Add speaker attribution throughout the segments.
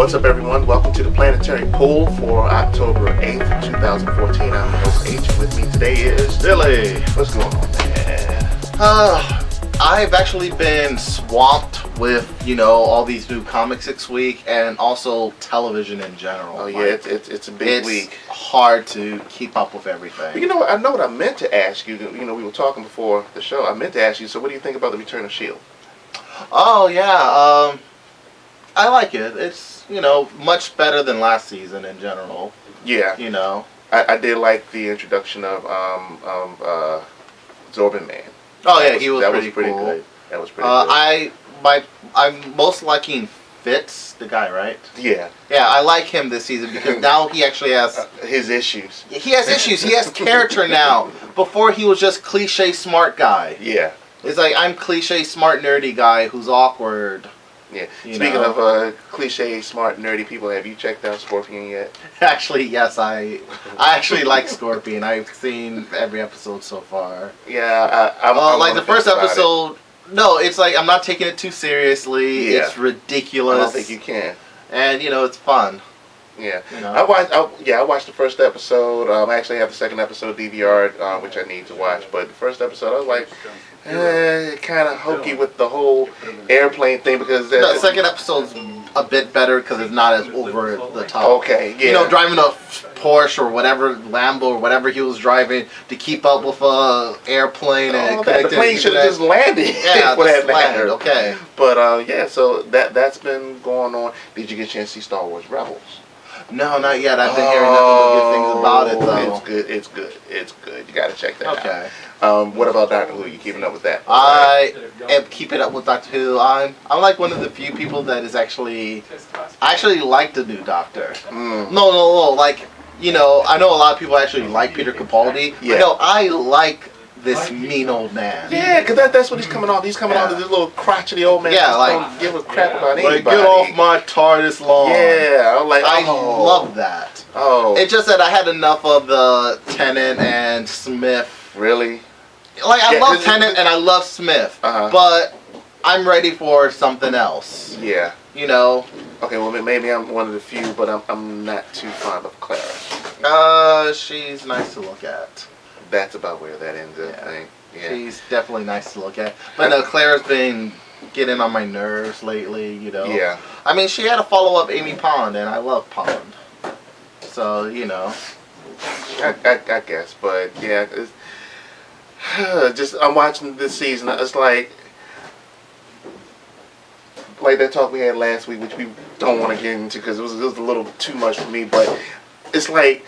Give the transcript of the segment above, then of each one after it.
Speaker 1: What's up, everyone? Welcome to the Planetary Pull for October 8th, 2014. I'm your host H, and with me today is
Speaker 2: Billy.
Speaker 1: What's going on, man?
Speaker 2: I've actually been swamped with, all these new comics this week and also television in general.
Speaker 1: Oh, yeah, it's a big week.
Speaker 2: It's hard to keep up with everything.
Speaker 1: But you know what? I know what I meant to ask you. We were talking before the show. I meant to ask you, so what do you think about the return of S.H.I.E.L.D.?
Speaker 2: Oh, yeah. I like it. It's, much better than last season in general.
Speaker 1: Yeah. I did like the introduction of Zorbin Man.
Speaker 2: Oh, yeah, he was pretty cool.
Speaker 1: Good. That was pretty good.
Speaker 2: I'm most liking Fitz, the guy, right?
Speaker 1: Yeah.
Speaker 2: Yeah, I like him this season because now he actually has...
Speaker 1: his issues.
Speaker 2: He has issues. He has character now. Before, he was just cliche smart guy.
Speaker 1: Yeah.
Speaker 2: It's like, I'm cliche smart nerdy guy who's awkward.
Speaker 1: Yeah. Speaking of cliche smart nerdy people, have you checked out Scorpion yet?
Speaker 2: Actually, yes. I actually like Scorpion. I've seen every episode so far.
Speaker 1: Yeah. I'm
Speaker 2: like the first episode... No, it's like I'm not taking it too seriously.
Speaker 1: Yeah.
Speaker 2: It's ridiculous.
Speaker 1: I don't think you can.
Speaker 2: And it's fun.
Speaker 1: Yeah. I watched the first episode. I actually have the second episode DVR'd, which I need to watch. But the first episode, I was like, kind of hokey with the whole airplane thing because
Speaker 2: the second episode's a bit better because it's not as over the top.
Speaker 1: Okay. Yeah.
Speaker 2: Driving a Porsche or whatever, Lambo or whatever he was driving to keep up with a airplane and
Speaker 1: the plane should have just landed.
Speaker 2: Yeah, just landed. Okay.
Speaker 1: But so that's been going on. Did you get a chance to see Star Wars Rebels?
Speaker 2: No, not yet. I've been hearing nothing but good things about it, though.
Speaker 1: It's good. You got to check that out.
Speaker 2: Okay.
Speaker 1: What about Doctor Who? You keeping up with that?
Speaker 2: I am keeping up with Doctor Who. I'm like one of the few people that is actually... I actually like the new Doctor. No. Like, I know a lot of people actually like Peter Capaldi.
Speaker 1: Yeah.
Speaker 2: But no, I like this mean old man.
Speaker 1: Yeah, because that's what he's coming off. He's coming off as this little crotchety old man.
Speaker 2: Yeah,
Speaker 1: don't give a crap about anybody.
Speaker 2: Like, get off my TARDIS lawn.
Speaker 1: Yeah,
Speaker 2: I love that.
Speaker 1: Oh.
Speaker 2: It's just that I had enough of the Tennant and Smith.
Speaker 1: Really?
Speaker 2: Like, I love Tennant and I love Smith, but I'm ready for something else.
Speaker 1: Yeah.
Speaker 2: Okay,
Speaker 1: well, maybe I'm one of the few, but I'm not too fond of Clara.
Speaker 2: She's nice to look at.
Speaker 1: That's about where that ends up, I think. Yeah.
Speaker 2: She's definitely nice to look at. But no, Clara's been getting on my nerves lately,
Speaker 1: Yeah.
Speaker 2: I mean, she had to follow up Amy Pond, and I love Pond. So,
Speaker 1: I guess, but yeah, just I'm watching this season. It's like that talk we had last week, which we don't want to get into because it was a little too much for me. But it's like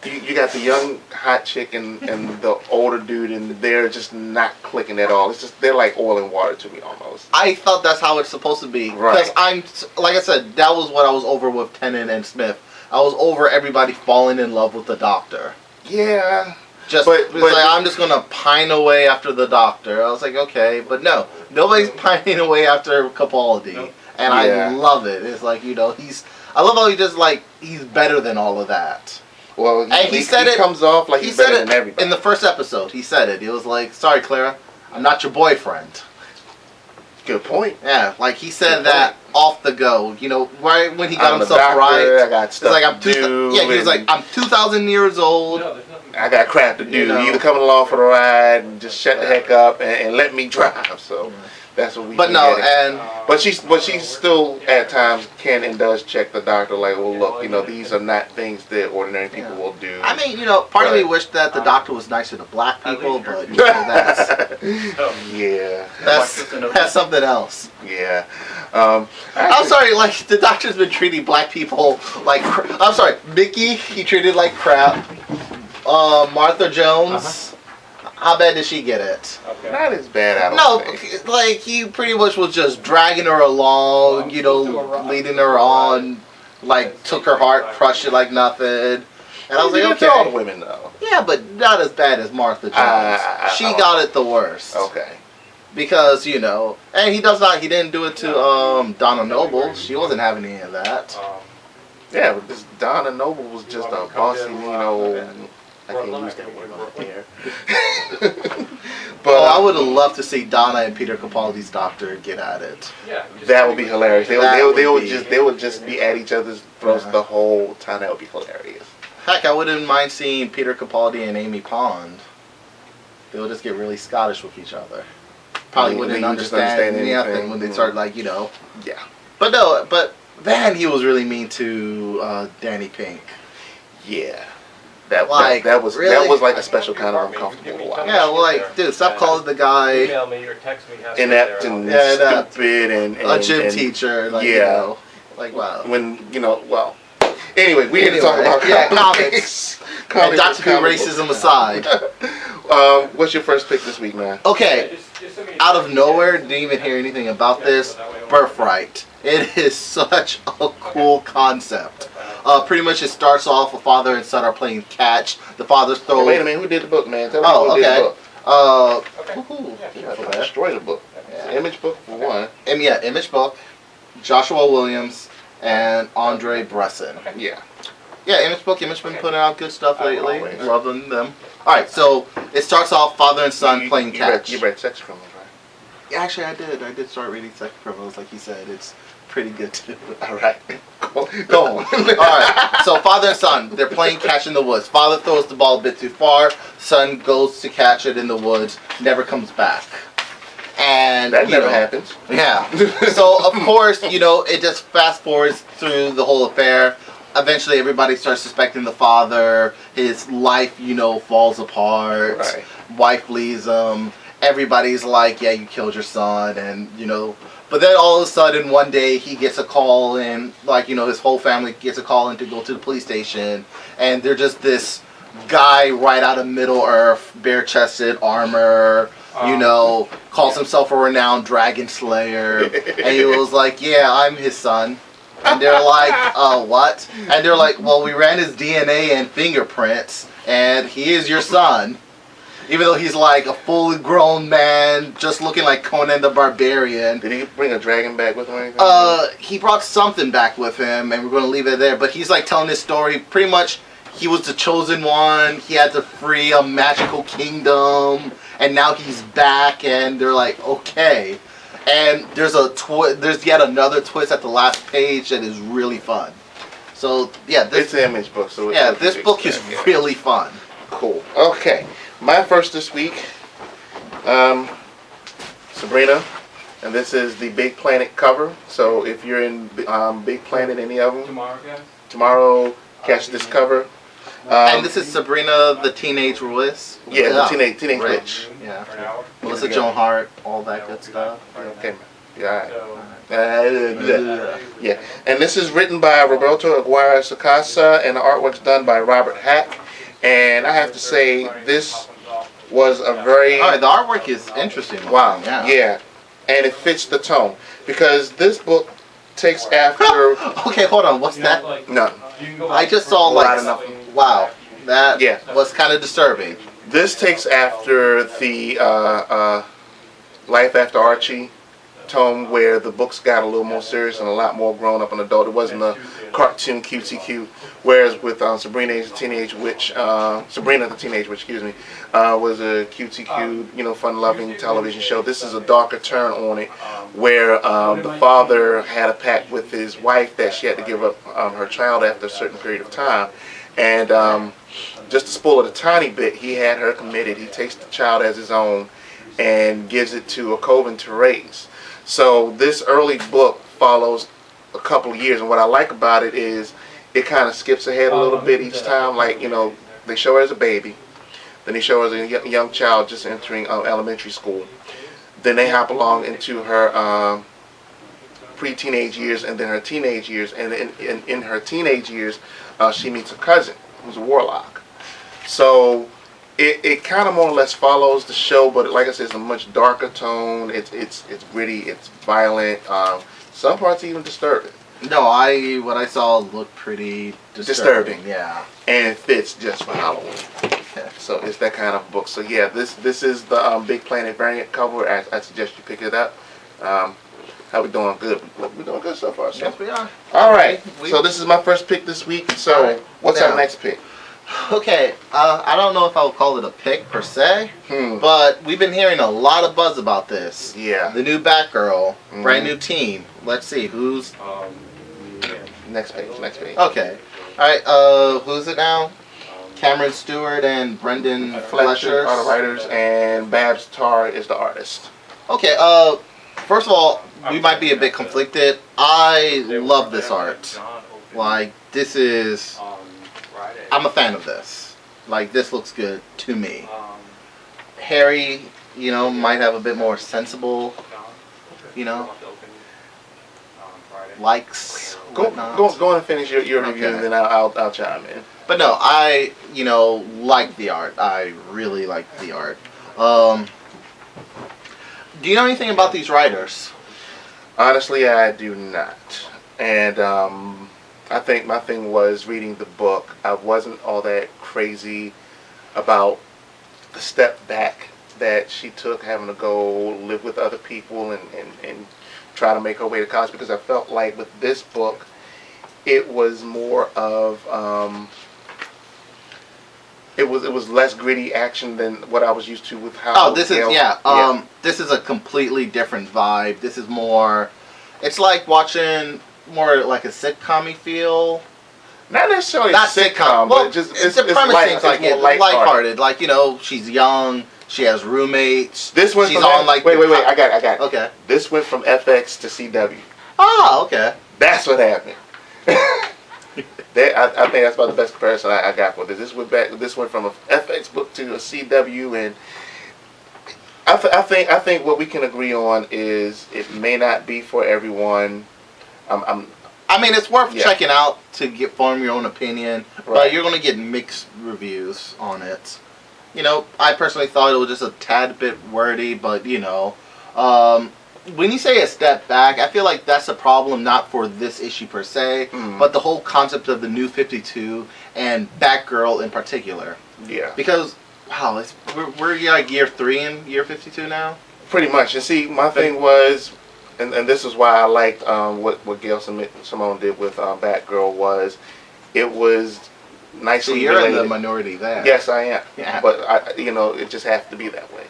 Speaker 1: you got the young hot chick and the older dude, and they're just not clicking at all. It's just they're like oil and water to me almost.
Speaker 2: I thought that's how it's supposed to be.
Speaker 1: Right.
Speaker 2: Because like I said, that was what I was over with Tennant and Smith. I was over everybody falling in love with the Doctor.
Speaker 1: Yeah.
Speaker 2: But I'm just going to pine away after the Doctor. I was like, okay. But no, nobody's pining away after Capaldi. And I love it. It's like, I love how he just he's better than all of that.
Speaker 1: Well,
Speaker 2: and he said it
Speaker 1: comes off like he's better than everybody.
Speaker 2: In the first episode, he said it. He was like, sorry, Clara, I'm not your boyfriend.
Speaker 1: Good point.
Speaker 2: Yeah, like he said that off the go. Right when he got himself right.
Speaker 1: I got stuff to do.
Speaker 2: Yeah, he was like, I'm 2,000 years old.
Speaker 1: I got crap to do. You either coming along for the ride and just shut the heck up and let me drive. So that's what we.
Speaker 2: But
Speaker 1: but she still at times can and does check the Doctor. Like, well, look, these are not things that ordinary people will do.
Speaker 2: I mean, part of me wished that the Doctor was nicer to black people, but that's that's something else.
Speaker 1: Yeah.
Speaker 2: I'm sorry, the Doctor's been treating black people like I'm sorry, Mickey, he treated like crap. Martha Jones, how bad did she get it?
Speaker 1: Okay. Not as bad, I don't think.
Speaker 2: He pretty much was just dragging her along, leading her on, took her heart, crushed it like nothing. And I was like, okay.
Speaker 1: All the women, though.
Speaker 2: Yeah, but not as bad as Martha Jones. She got it the worst.
Speaker 1: Okay.
Speaker 2: Because, and he didn't do it to Donna Noble. She wasn't having any of that.
Speaker 1: Yeah, but this Donna Noble was just a bossy, I can't use that word on here. But
Speaker 2: I would have loved to see Donna and Peter Capaldi's Doctor get at it.
Speaker 3: Yeah.
Speaker 1: that would be hilarious. They would just be at each other's throats
Speaker 2: Yeah.
Speaker 1: the whole time. That would be hilarious.
Speaker 2: Heck, I wouldn't mind seeing Peter Capaldi and Amy Pond. They would just get really Scottish with each other. Probably
Speaker 1: Then
Speaker 2: wouldn't
Speaker 1: you just
Speaker 2: understand
Speaker 1: anything.
Speaker 2: anything when they start
Speaker 1: Yeah.
Speaker 2: But no, but then he was really mean to Danny Pink.
Speaker 1: Yeah. That was
Speaker 2: really?
Speaker 1: like a special kind of uncomfortable to watch.
Speaker 2: Yeah, well, like, dude, stop calling the guy
Speaker 3: Email me or text me.
Speaker 1: Inept and stupid and
Speaker 2: a gym teacher. Like,
Speaker 1: yeah.
Speaker 2: Like, wow.
Speaker 1: When anyway, we need to talk about
Speaker 2: comics. And Dr. Who racism aside.
Speaker 1: What's your first pick this week, man?
Speaker 2: Okay, out of nowhere, didn't even hear anything about this. Birthright. It is such a cool concept. Pretty much it starts off a father and son are playing catch. The father's throwing...
Speaker 1: Wait a minute, who did the book, man? Tell me who did the book.
Speaker 2: Woohoo.
Speaker 1: Destroy the book.
Speaker 2: Yeah.
Speaker 1: Image book for one.
Speaker 2: Image book, Joshua Williams, and Andre Bresson.
Speaker 1: Yeah.
Speaker 2: Yeah, Image book. Image been putting out good stuff lately. Loving them. Alright, so it starts off father and son playing catch.
Speaker 1: You read Sex Criminals, right?
Speaker 2: Yeah, actually, I did. I did start reading Sex Criminals, like you said. It's pretty good too.
Speaker 1: Alright. Go on.
Speaker 2: Alright, so father and son, they're playing catch in the woods. Father throws the ball a bit too far. Son goes to catch it in the woods, never comes back. And
Speaker 1: that never happens.
Speaker 2: Yeah. So, of course, it just fast forwards through the whole affair. Eventually, everybody starts suspecting the father. His life, falls apart.
Speaker 1: Right.
Speaker 2: Wife leaves him. Everybody's like, yeah, you killed your son. And, but then all of a sudden, one day, he gets a call in. Like, his whole family gets a call in to go to the police station. And they're just this guy right out of Middle Earth, bare-chested, armor, calls himself a renowned dragon slayer. And he was like, yeah, I'm his son. And they're like, what? And they're like, well, we ran his DNA and fingerprints, and he is your son. Even though he's like a fully grown man, just looking like Conan the Barbarian.
Speaker 1: Did he bring a dragon back with him or anything?
Speaker 2: He brought something back with him, and we're going to leave it there. But he's like telling his story. Pretty much, he was the chosen one. He had to free a magical kingdom, and now he's back, and they're like, okay. And there's yet another twist at the last page that is really fun. So yeah,
Speaker 1: it's an Image book. So
Speaker 2: this book is really fun.
Speaker 1: Cool. Okay, my first this week, Sabrina, and this is the Big Planet cover. So if you're in Big Planet, any of them, tomorrow catch this cover.
Speaker 2: And this is Sabrina, the Teenage Witch.
Speaker 1: Yeah, the Teenage Witch.
Speaker 2: Yeah. Melissa Joan Hart, all that good stuff.
Speaker 1: Okay. Yeah. Yeah. And this is written by Roberto Aguirre Sacasa, and the artwork's done by Robert Hack. And I have to say, this was a very...
Speaker 2: All right, the artwork is interesting.
Speaker 1: Wow. Yeah. And it fits the tone. Because this book takes after...
Speaker 2: Okay, hold on. What's that?
Speaker 1: No.
Speaker 2: I just saw wow, that was kind of disturbing.
Speaker 1: This takes after the Life After Archie tome, where the books got a little more serious and a lot more grown up and adult. It wasn't a cartoon cutesy cute. Whereas with Sabrina the Teenage Witch, was a cutesy cute, fun-loving television show. This is a darker turn on it, where the father had a pact with his wife that she had to give up her child after a certain period of time. And just to spoil it a tiny bit, he had her committed. He takes the child as his own and gives it to a coven to raise. So this early book follows a couple of years, and what I like about it is it kind of skips ahead a little bit each time. Like, they show her as a baby, then they show her as a young child just entering elementary school. Then they hop along into her pre-teenage years and then her teenage years, and in her teenage years she meets a cousin who's a warlock. So it kind of more or less follows the show, but like I said, it's a much darker tone. It's gritty, it's violent, some parts even disturbing.
Speaker 2: No, what I saw looked pretty disturbing. Yeah, and
Speaker 1: it fits just for Halloween.
Speaker 2: Okay.
Speaker 1: So it's that kind of book. So yeah, this is the Big Planet variant cover. I suggest you pick it up. How we doing? Good. We're doing good so far. So.
Speaker 2: Yes, we are.
Speaker 1: All right. So this is my first pick this week. So what's our next pick?
Speaker 2: Okay, I don't know if I would call it a pick per se,
Speaker 1: Hmm.
Speaker 2: but we've been hearing a lot of buzz about this.
Speaker 1: Yeah.
Speaker 2: The new Batgirl, brand new team. Let's see, who's...
Speaker 1: Next page. Next page.
Speaker 2: Okay. Alright, who's it now? Cameron Stewart and Brendan
Speaker 1: Fletcher
Speaker 2: Fletcher
Speaker 1: are the writers, and Babs Tarr is the artist.
Speaker 2: Okay, first of all, we might be a bit conflicted. I love this art. Like, this is... I'm a fan of this. Like, this looks good to me. Harry, you know, might have a bit more sensible, you know, likes.
Speaker 1: Go and finish your review,
Speaker 2: Okay.
Speaker 1: and then I'll chime in.
Speaker 2: But no, I, you know, like the art. I really like the art. Do you know anything about these writers?
Speaker 1: Honestly, I do not. And I think my thing was reading the book. I wasn't all that crazy about the step back that she took, having to go live with other people and try to make her way to college, because I felt like with this book, it was more of it was less gritty action than what I was used to with how.
Speaker 2: Oh, this is this is a completely different vibe. This is more. It's like watching more like a sitcom-y feel.
Speaker 1: Not necessarily
Speaker 2: Not
Speaker 1: sitcom,
Speaker 2: well,
Speaker 1: but just
Speaker 2: the premise seems like
Speaker 1: it's
Speaker 2: it,
Speaker 1: more
Speaker 2: lighthearted. Like, you know, she's young, she has roommates.
Speaker 1: This went
Speaker 2: she's
Speaker 1: from
Speaker 2: on like
Speaker 1: wait, I got it.
Speaker 2: Okay.
Speaker 1: This went from FX to CW.
Speaker 2: Ah, okay.
Speaker 1: That's what happened. I think that's about the best comparison I got for this. This went from a FX book to a CW, and I think what we can agree on is it may not be for everyone.
Speaker 2: I mean, it's worth checking out to form your own opinion,
Speaker 1: Right.
Speaker 2: but you're going to get mixed reviews on it. You know, I personally thought it was just a tad bit wordy, but, you know, when you say a step back, I feel like that's a problem not for this issue per se, but the whole concept of the New 52 and Batgirl in particular.
Speaker 1: Yeah.
Speaker 2: Because, wow, we're like year 3 in year 52 now?
Speaker 1: Pretty much. And see, my thing was, and this is why I liked what Gail Simone did with Batgirl, was it was nicely
Speaker 2: So you're
Speaker 1: related.
Speaker 2: in the minority there.
Speaker 1: Yes, I am.
Speaker 2: Yeah.
Speaker 1: But it just has to be that way.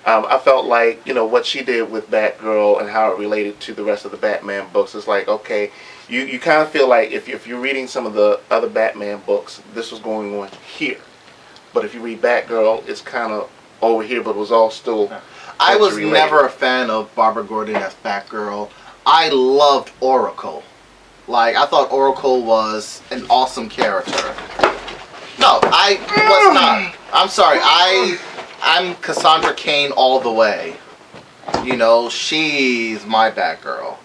Speaker 1: I felt like, what she did with Batgirl and how it related to the rest of the Batman books is like, okay, you kind of feel like if you're reading some of the other Batman books, this was going on here. But if you read Batgirl, it's kind of over here, but it was all still...
Speaker 2: I was never a fan of Barbara Gordon as Batgirl. I loved Oracle. Like, I thought Oracle was an awesome character. No, I was not. I'm sorry. I'm Cassandra Cain all the way. You know, she's my Batgirl.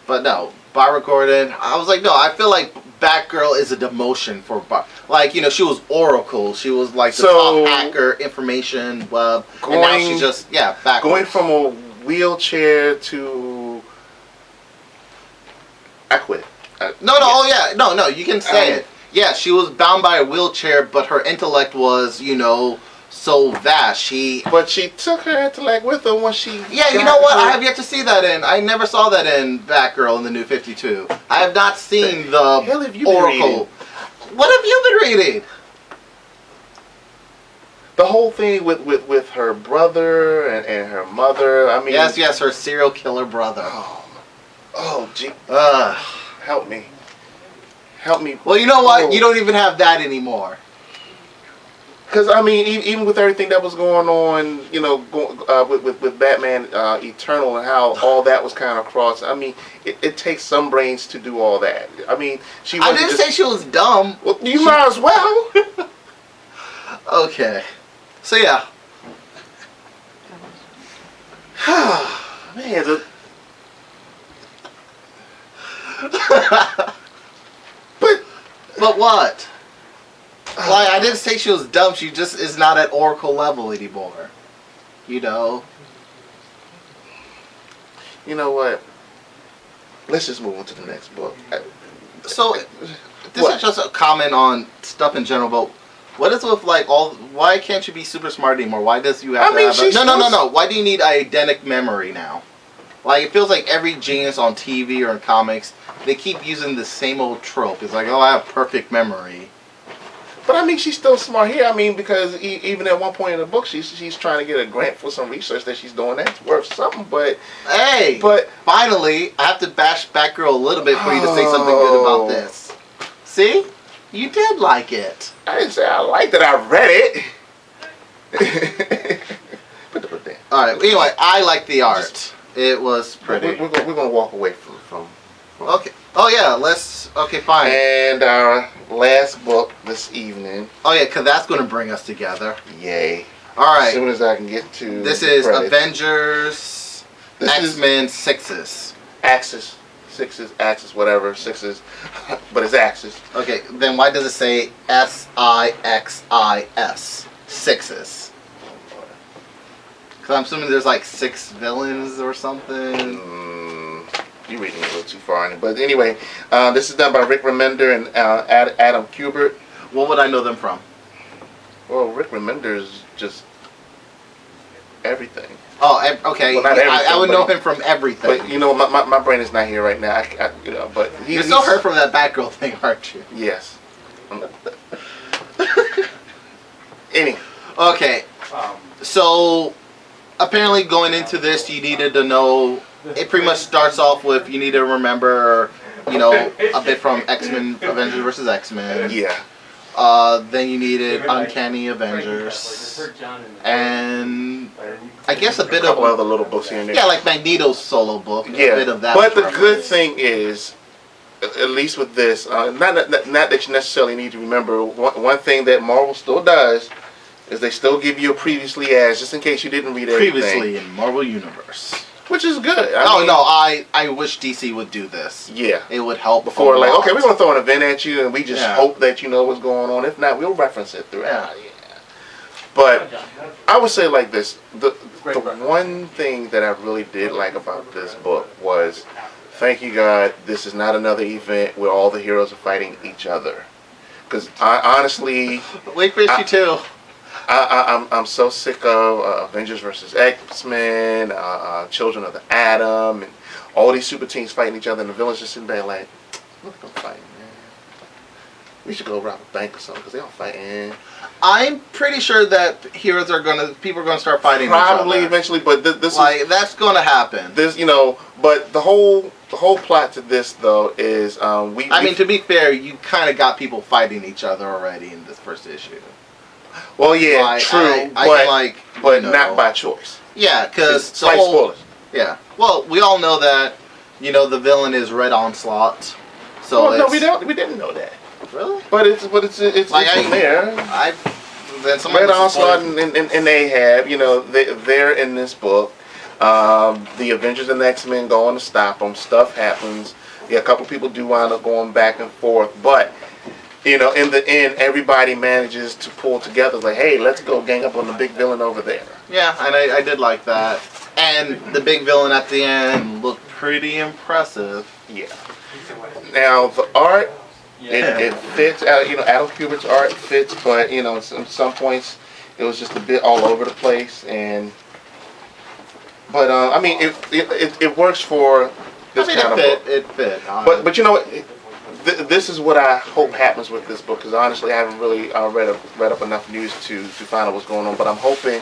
Speaker 2: But no, Barbara Gordon, I was like, no, I feel like Batgirl is a demotion for like, she was Oracle. She was like the top hacker, information web, and now she's just backwards.
Speaker 1: Going from a wheelchair to... I quit.
Speaker 2: No, you can say it. Yeah, she was bound by a wheelchair, but her intellect was, so vast.
Speaker 1: But she took her intellect with her when she...
Speaker 2: Yeah, you know what? I have yet to see that I never saw that in Batgirl in the New 52. I have not seen the
Speaker 1: hell have you been
Speaker 2: Oracle.
Speaker 1: reading?
Speaker 2: What have you been reading?
Speaker 1: The whole thing with her brother and her mother. I mean...
Speaker 2: Yes, her serial killer brother.
Speaker 1: Oh, gee. Help me. Help me.
Speaker 2: Well, you know what? You don't even have that anymore.
Speaker 1: Because, I mean, even with everything that was going on, with Batman Eternal and how all that was kind of crossed, I mean, it takes some brains to do all that. I mean,
Speaker 2: I didn't say she was dumb.
Speaker 1: Well, you might as well.
Speaker 2: Okay. So, yeah.
Speaker 1: Man,
Speaker 2: But what? Like, I didn't say she was dumb. She just is not at Oracle level anymore. You know?
Speaker 1: You know what? Let's just move on to the next book.
Speaker 2: So, this is just a comment on stuff in general, but what is with, like, why can't you be super smart anymore? Why does you have to have no. Why do you need eidetic memory now? Like, it feels like every genius on TV or in comics, they keep using the same old trope. It's like, oh, I have perfect memory.
Speaker 1: But I mean, she's still smart here. I mean, because even at one point in the book, she's trying to get a grant for some research that she's doing. That's worth something. But
Speaker 2: hey, finally, I have to bash Batgirl a little bit for you to say something good about this. See, you did like it.
Speaker 1: I didn't say I liked it. I read it. Put the book there.
Speaker 2: All right. Anyway, I like the art. It was pretty.
Speaker 1: We're gonna walk away from.
Speaker 2: Okay. Oh yeah. Let's. Okay. Fine.
Speaker 1: And our last book this evening.
Speaker 2: Oh yeah, because that's going to bring us together.
Speaker 1: Yay.
Speaker 2: All right.
Speaker 1: As soon as I can get to.
Speaker 2: This is credits. Avengers. X-Men Sixes.
Speaker 1: Axis. Sixes. Axis. Whatever. Sixes. But it's Axis.
Speaker 2: Okay. Then why does it say SIXIS? Sixes. Because I'm assuming there's like 6 villains or something.
Speaker 1: You're reading a little too far in it. But anyway, this is done by Rick Remender and Adam Kubert.
Speaker 2: What would I know them from?
Speaker 1: Well, Rick Remender is just everything.
Speaker 2: Oh, okay.
Speaker 1: Well, not everything,
Speaker 2: I would know him from everything.
Speaker 1: But you know, my brain is not here right now. You know, but
Speaker 2: you're still hurt from that Batgirl thing, aren't you?
Speaker 1: Yes. Anyway.
Speaker 2: Okay. So apparently, going into this, you needed to know. It pretty much starts off with you need to remember, you know, a bit from X-Men, Avengers vs. X-Men.
Speaker 1: Yeah.
Speaker 2: Then you needed Uncanny Avengers, and I guess a bit of
Speaker 1: other little books here and there.
Speaker 2: Yeah, like Magneto's solo book.
Speaker 1: Yeah.
Speaker 2: A bit of that.
Speaker 1: But the good thing is, at least with this, not that you necessarily need to remember. One thing that Marvel still does is they still give you a previously as, just in case you didn't read everything.
Speaker 2: Previously in Marvel Universe.
Speaker 1: Which is good. I mean,
Speaker 2: no, I wish DC would do this.
Speaker 1: Yeah.
Speaker 2: It would help.
Speaker 1: Before, like, okay, we're going to throw an event at you, and we just hope that you know what's going on. If not, we'll reference it throughout. Yeah. But I would say like this. The one thing that I really did like about this book was, thank you, God, this is not another event where all the heroes are fighting each other. Because I honestly...
Speaker 2: Wait for issue 2.
Speaker 1: I'm so sick of Avengers vs. X-Men, Children of the Atom, and all these super teams fighting each other, and the villains just sitting there like, look at them fighting, man. We should go rob a bank or something, because they all fighting.
Speaker 2: I'm pretty sure that people are gonna start fighting
Speaker 1: probably
Speaker 2: each other.
Speaker 1: Eventually, but this
Speaker 2: like, that's gonna happen.
Speaker 1: This, you know, but the whole plot to this though is I
Speaker 2: mean, to be fair, you kind of got people fighting each other already in this first issue.
Speaker 1: Well, yeah, true, but not by choice.
Speaker 2: Yeah, because
Speaker 1: slight spoilers.
Speaker 2: Yeah, well, we all know that, you know, the villain is Red Onslaught. So
Speaker 1: no, we didn't know that.
Speaker 2: Really?
Speaker 1: But it's
Speaker 2: like,
Speaker 1: it's there.
Speaker 2: Then
Speaker 1: Red Onslaught and Ahab, you know, they're in this book. The Avengers and the X-Men go on to stop them. Stuff happens. Yeah, a couple people do wind up going back and forth, but. You know, in the end, everybody manages to pull together. Like, hey, let's go gang up on the big villain over there.
Speaker 2: Yeah, and I did like that. And the big villain at the end looked pretty impressive.
Speaker 1: Yeah. Now, the art, it fits. You know, Adam Kubert's art fits, but, you know, at some points, it was just a bit all over the place. But I mean, it works for this kind of book.
Speaker 2: It fit.
Speaker 1: But you know what? This is what I hope happens with this book, because honestly I haven't really read up enough news to find out what's going on, but I'm hoping,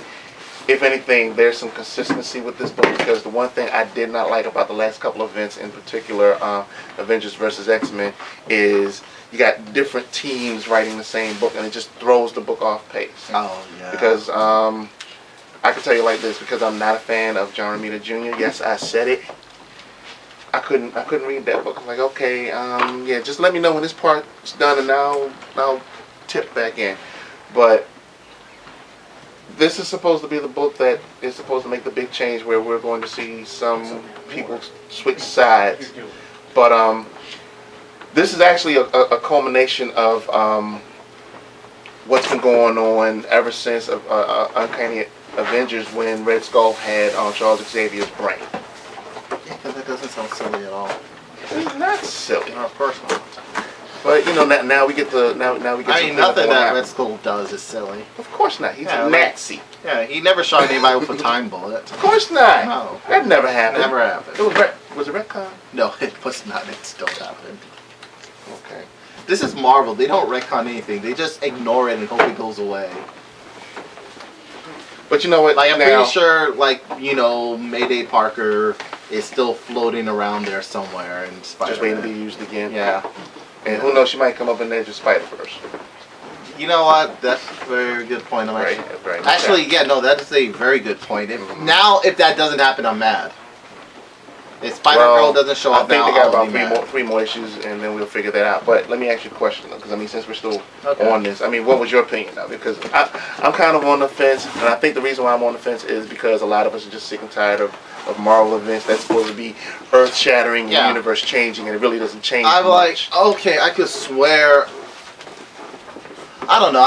Speaker 1: if anything, there's some consistency with this book, because the one thing I did not like about the last couple of events, in particular Avengers vs. X-Men, is you got different teams writing the same book, and it just throws the book off pace.
Speaker 2: Oh, yeah.
Speaker 1: Because I can tell you like this, because I'm not a fan of John Romita Jr. Yes, I said it. I couldn't read that book. I'm like, okay, yeah, just let me know when this part's done, and I'll tip back in. But this is supposed to be the book that is supposed to make the big change, where we're going to see some people switch sides. But this is actually a culmination of what's been going on ever since Uncanny Avengers, when Red Skull had Charles Xavier's brain.
Speaker 2: Yeah, because that doesn't sound silly at all.
Speaker 1: It's not silly.
Speaker 2: No, of course not.
Speaker 1: But now we get the now we get.
Speaker 2: I mean, nothing that Red Skull does is silly.
Speaker 1: Of course not. He's a Nazi.
Speaker 2: Yeah, he never shot anybody with a time bullet.
Speaker 1: Of course not.
Speaker 2: No,
Speaker 1: that never happened.
Speaker 2: Never happened.
Speaker 1: Was it retcon?
Speaker 2: No, it was not. It still happened.
Speaker 1: Okay.
Speaker 2: This is Marvel. They don't retcon anything. They just ignore it and hope it goes away.
Speaker 1: But you know what?
Speaker 2: Like, I'm pretty sure, Mayday Parker is still floating around there somewhere in Spider-Man.
Speaker 1: Just waiting to be used again.
Speaker 2: Yeah.
Speaker 1: And who knows, she might come up in there just Spider-Verse.
Speaker 2: You know what? That's a very good point.
Speaker 1: Right.
Speaker 2: Actually, yeah, no, that is a very good point. Now, if that doesn't happen, I'm mad. If Spider-Girl doesn't show up now,
Speaker 1: I think they got about three more issues, and then we'll figure that out. But let me ask you a question, though, because, since we're still on this, what was your opinion, though? Because I'm kind of on the fence, and I think the reason why I'm on the fence is because a lot of us are just sick and tired of Marvel events that's supposed to be earth-shattering and universe-changing, and it really doesn't change much.
Speaker 2: Okay, I could swear... I don't know,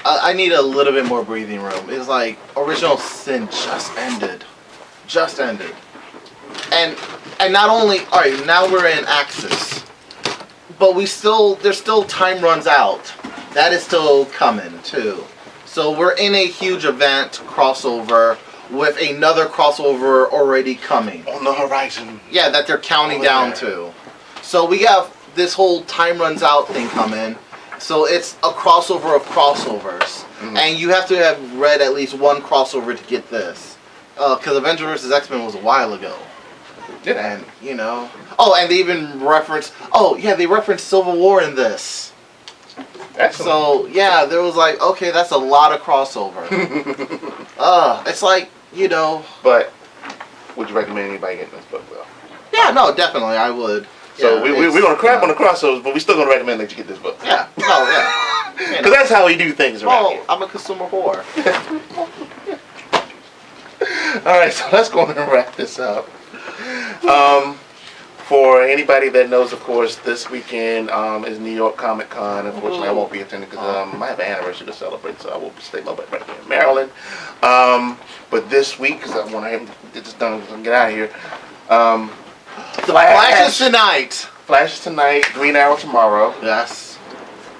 Speaker 2: I need a little bit more breathing room. It's like, Original Sin just ended. And not only, alright, now we're in Axis, but there's still time runs out. That is still coming, too. So we're in a huge event crossover with another crossover already coming.
Speaker 1: On the horizon.
Speaker 2: Yeah, that they're counting down to. So we have this whole time runs out thing coming. So it's a crossover of crossovers. Mm-hmm. And you have to have read at least one crossover to get this. Because Avengers vs. X-Men was a while ago.
Speaker 1: Yeah.
Speaker 2: And, Oh, and they even referenced... Oh, yeah, they referenced Civil War in this.
Speaker 1: Excellent.
Speaker 2: So, yeah, there was like, okay, that's a lot of crossover. It's like,
Speaker 1: But, would you recommend anybody getting this book, though?
Speaker 2: Yeah, no, definitely, I would.
Speaker 1: So we're going to crap on the crossovers, but we're still going to recommend that you get this book.
Speaker 2: Yeah. No, yeah.
Speaker 1: Because that's how we do things around here.
Speaker 2: I'm a consumer whore.
Speaker 1: Alright, so let's go ahead and wrap this up. For anybody that knows, of course, this weekend is New York Comic Con. Unfortunately, I won't be attending because I have an anniversary to celebrate, so I will stay right here in Maryland. But this week, because I want to get this done and get out of here.
Speaker 2: Flash is tonight.
Speaker 1: Flash is tonight. Green Arrow tomorrow.
Speaker 2: Yes.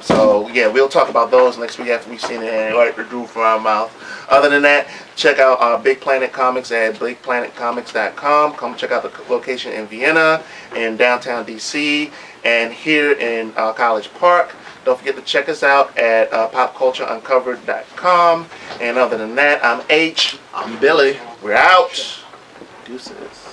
Speaker 1: So, yeah, we'll talk about those next week after we've seen it and like the drool from our mouth. Other than that, check out Big Planet Comics at bigplanetcomics.com. Come check out the location in Vienna, in downtown DC, and here in College Park. Don't forget to check us out at popcultureuncovered.com. And other than that, I'm H.
Speaker 2: I'm Billy.
Speaker 1: We're out.
Speaker 2: Deuces.